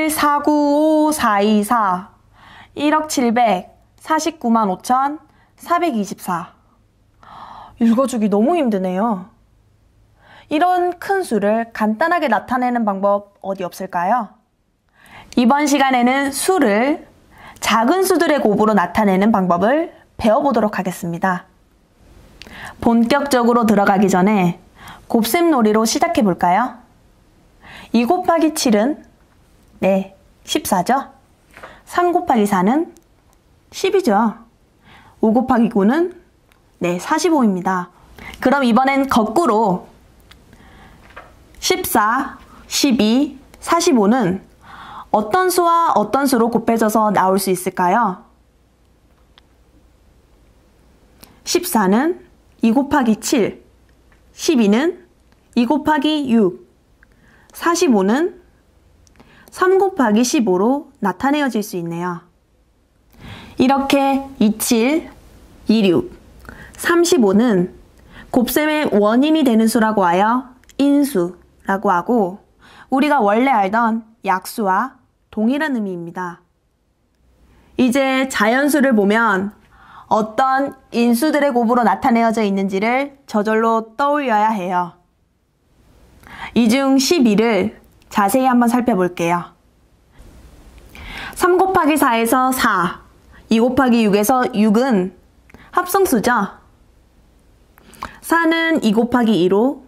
1495424 1억 749만 5,424. 읽어주기 너무 힘드네요. 이런 큰 수를 간단하게 나타내는 방법 어디 없을까요? 이번 시간에는 수를 작은 수들의 곱으로 나타내는 방법을 배워보도록 하겠습니다. 본격적으로 들어가기 전에 곱셈놀이로 시작해 볼까요? 2 곱하기 7은 14죠? 3 곱하기 4는 10이죠? 5 곱하기 9는 45입니다. 그럼 이번엔 거꾸로 14, 12, 45는 어떤 수와 어떤 수로 곱해져서 나올 수 있을까요? 14는 2 곱하기 7, 12는 2 곱하기 6, 45는 3 곱하기 15로 나타내어질 수 있네요. 이렇게 27, 26, 35는 곱셈의 원인이 되는 수라고 하여 인수라고 하고 우리가 원래 알던 약수와 동일한 의미입니다. 이제 자연수를 보면 어떤 인수들의 곱으로 나타내어져 있는지를 저절로 떠올려야 해요. 이 중 12를 자세히 한번 살펴볼게요. 3 곱하기 4에서 4, 2 곱하기 6에서 6은 합성수죠? 4는 2 곱하기 2로,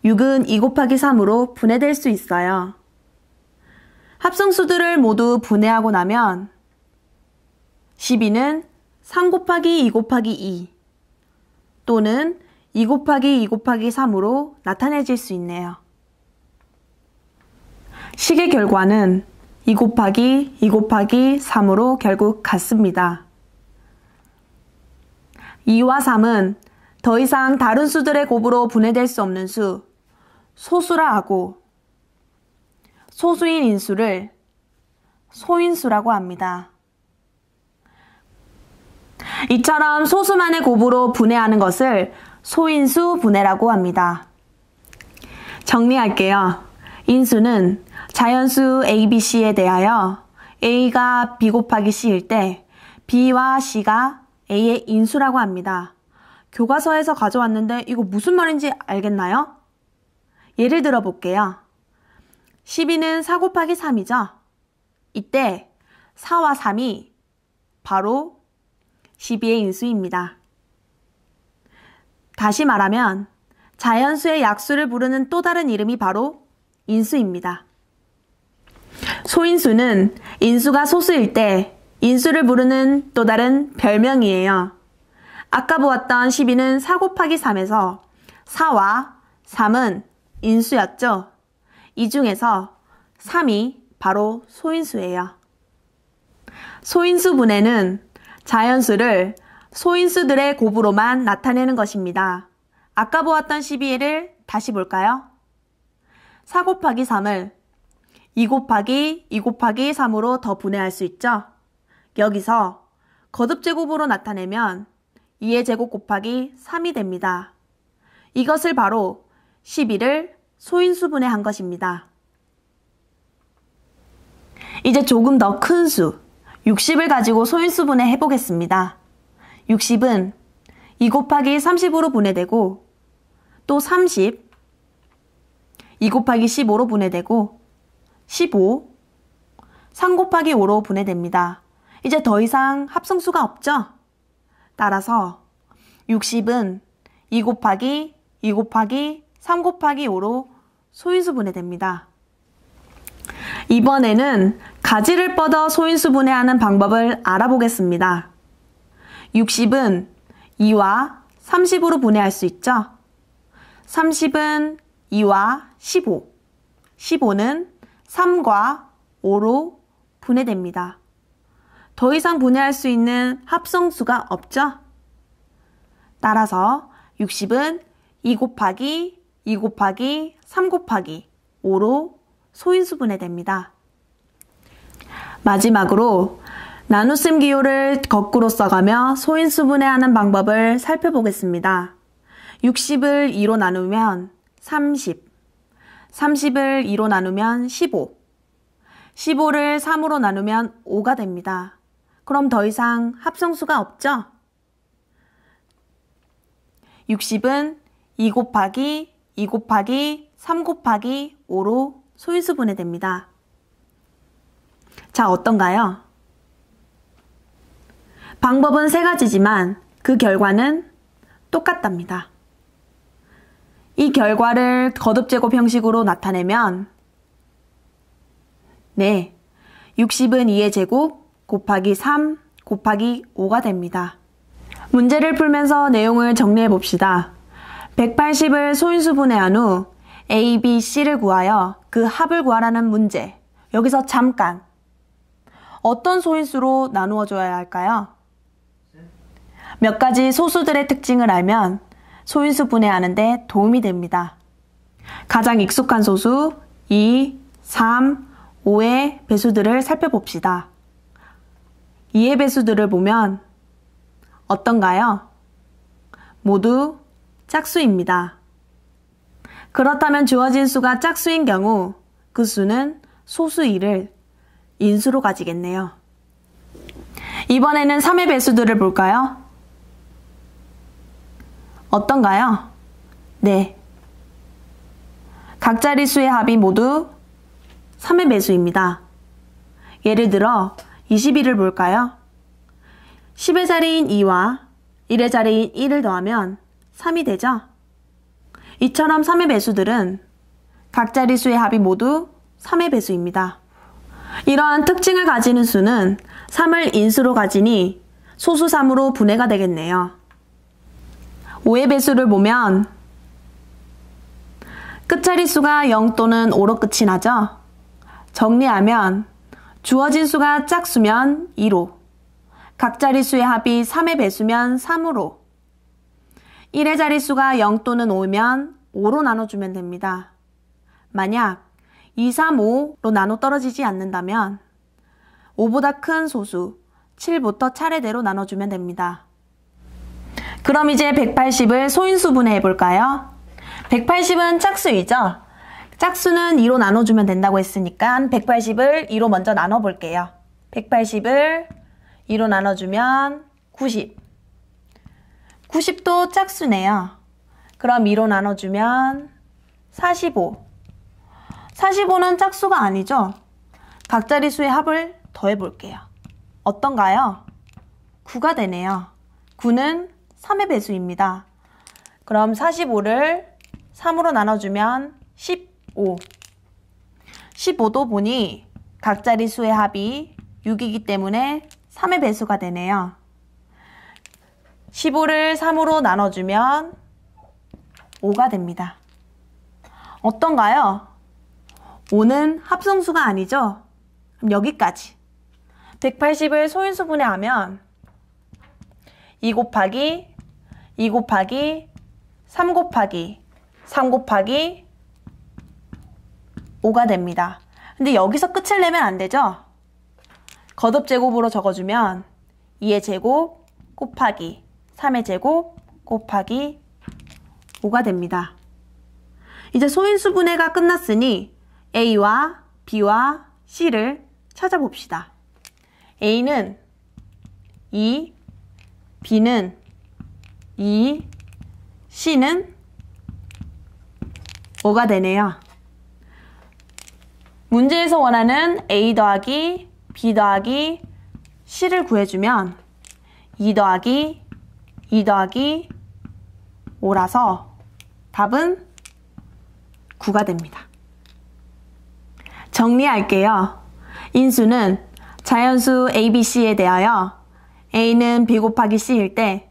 6은 2 곱하기 3으로 분해될 수 있어요. 합성수들을 모두 분해하고 나면 12는 3 곱하기 2 곱하기 2 또는 2 곱하기 2 곱하기 3으로 나타내질 수 있네요. 식의 결과는 2 곱하기 2 곱하기 3으로 결국 같습니다. 2와 3은 더 이상 다른 수들의 곱으로 분해될 수 없는 수, 소수라 하고 소수인 인수를 소인수라고 합니다. 이처럼 소수만의 곱으로 분해하는 것을 소인수 분해라고 합니다. 정리할게요. 인수는 자연수 A, B, C에 대하여 A가 B 곱하기 C일 때 B와 C가 A의 인수라고 합니다. 교과서에서 가져왔는데 이거 무슨 말인지 알겠나요? 예를 들어 볼게요. 12는 4 곱하기 3이죠? 이때 4와 3이 바로 12의 인수입니다. 다시 말하면 자연수의 약수를 부르는 또 다른 이름이 바로 인수입니다. 소인수는 인수가 소수일 때 인수를 부르는 또 다른 별명이에요. 아까 보았던 12는 4 곱하기 3에서 4와 3은 인수였죠? 이 중에서 3이 바로 소인수예요. 소인수 분해는 자연수를 소인수들의 곱으로만 나타내는 것입니다. 아까 보았던 12를 다시 볼까요? 4 곱하기 3을 2 곱하기 2 곱하기 3으로 더 분해할 수 있죠? 여기서 거듭제곱으로 나타내면 2의 제곱 곱하기 3이 됩니다. 이것을 바로 12를 소인수 분해한 것입니다. 이제 조금 더 큰 수, 60을 가지고 소인수 분해 해보겠습니다. 60은 2 곱하기 30으로 분해되고 또 30, 2 곱하기 15로 분해되고 15, 3 곱하기 5로 분해됩니다. 이제 더 이상 합성수가 없죠? 따라서 60은 2 곱하기 2 곱하기 3 곱하기 5로 소인수 분해됩니다. 이번에는 가지를 뻗어 소인수 분해하는 방법을 알아보겠습니다. 60은 2와 30으로 분해할 수 있죠? 30은 2와 15, 15는 3과 5로 분해됩니다. 더 이상 분해할 수 있는 합성수가 없죠? 따라서 60은 2 곱하기 2 곱하기 3 곱하기 5로 소인수 분해됩니다. 마지막으로 나눗셈 기호를 거꾸로 써가며 소인수 분해하는 방법을 살펴보겠습니다. 60을 2로 나누면 30, 30을 2로 나누면 15, 15를 3으로 나누면 5가 됩니다. 그럼 더 이상 합성수가 없죠? 60은 2 곱하기 2 곱하기 3 곱하기 5로 소인수 분해됩니다. 자, 어떤가요? 방법은 세 가지지만 그 결과는 똑같답니다. 이 결과를 거듭제곱 형식으로 나타내면 60은 2의 제곱 곱하기 3 곱하기 5가 됩니다. 문제를 풀면서 내용을 정리해 봅시다. 180을 소인수 분해한 후 A, B, C를 구하여 그 합을 구하라는 문제. 여기서 잠깐 어떤 소인수로 나누어 줘야 할까요? 몇 가지 소수들의 특징을 알면 소인수 분해하는 데 도움이 됩니다. 가장 익숙한 소수 2, 3, 5의 배수들을 살펴봅시다. 2의 배수들을 보면 어떤가요? 모두 짝수입니다. 그렇다면 주어진 수가 짝수인 경우 그 수는 소수 2를 인수로 가지겠네요. 이번에는 3의 배수들을 볼까요? 어떤가요? 각 자릿수의 합이 모두 3의 배수입니다. 예를 들어 21을 볼까요? 10의 자리인 2와 1의 자리인 1을 더하면 3이 되죠? 이처럼 3의 배수들은 각 자릿수의 합이 모두 3의 배수입니다. 이러한 특징을 가지는 수는 3을 인수로 가지니 소수 3으로 분해가 되겠네요. 5의 배수를 보면 끝자릿수가 0 또는 5로 끝이 나죠? 정리하면 주어진 수가 짝수면 2로, 각 자릿수의 합이 3의 배수면 3으로, 1의 자릿수가 0 또는 5면 5로 나눠주면 됩니다. 만약 2, 3, 5로 나눠 떨어지지 않는다면 5보다 큰 소수 7부터 차례대로 나눠주면 됩니다. 그럼 이제 180을 소인수 분해해 볼까요? 180은 짝수이죠? 짝수는 2로 나눠주면 된다고 했으니까 180을 2로 먼저 나눠볼게요. 180을 2로 나눠주면 90. 90도 짝수네요. 그럼 2로 나눠주면 45. 45는 짝수가 아니죠? 각 자릿수의 합을 더해볼게요. 어떤가요? 9가 되네요. 9는 3의 배수입니다. 그럼 45를 3으로 나눠주면 15. 15도 보니 각 자릿수의 합이 6이기 때문에 3의 배수가 되네요. 15를 3으로 나눠주면 5가 됩니다. 어떤가요? 5는 합성수가 아니죠? 그럼 여기까지. 180을 소인수 분해하면 2 곱하기 2 곱하기 3 곱하기 3 곱하기 5가 됩니다. 근데 여기서 끝을 내면 안 되죠? 거듭제곱으로 적어주면 2의 제곱 곱하기 3의 제곱 곱하기 5가 됩니다. 이제 소인수 분해가 끝났으니 A와 B와 C를 찾아봅시다. A는 2, B는 2, C는 5가 되네요. 문제에서 원하는 A 더하기 B 더하기 C를 구해주면 2 더하기 2 더하기 5라서 답은 9가 됩니다. 정리할게요. 인수는 자연수 A, B, C에 대하여 A는 B 곱하기 C일 때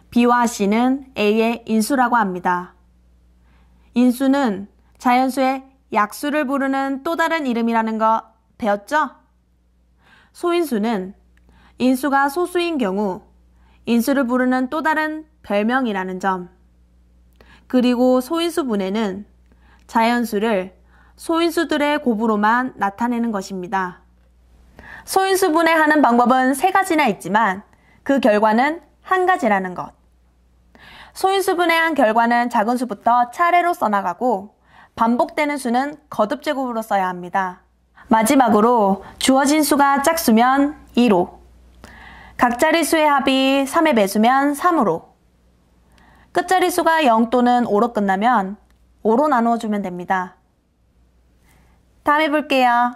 B와 C는 A의 인수라고 합니다. 인수는 자연수의 약수를 부르는 또 다른 이름이라는 거 배웠죠? 소인수는 인수가 소수인 경우 인수를 부르는 또 다른 별명이라는 점. 그리고 소인수 분해는 자연수를 소인수들의 곱으로만 나타내는 것입니다. 소인수 분해하는 방법은 3가지나 있지만 그 결과는 한 가지라는 것. 소인수 분해한 결과는 작은 수부터 차례로 써나가고 반복되는 수는 거듭제곱으로 써야 합니다. 마지막으로 주어진 수가 짝수면 2로, 각자리수의 합이 3의 배수면 3으로, 끝자리수가 0 또는 5로 끝나면 5로 나누어 주면 됩니다. 다음에 볼게요.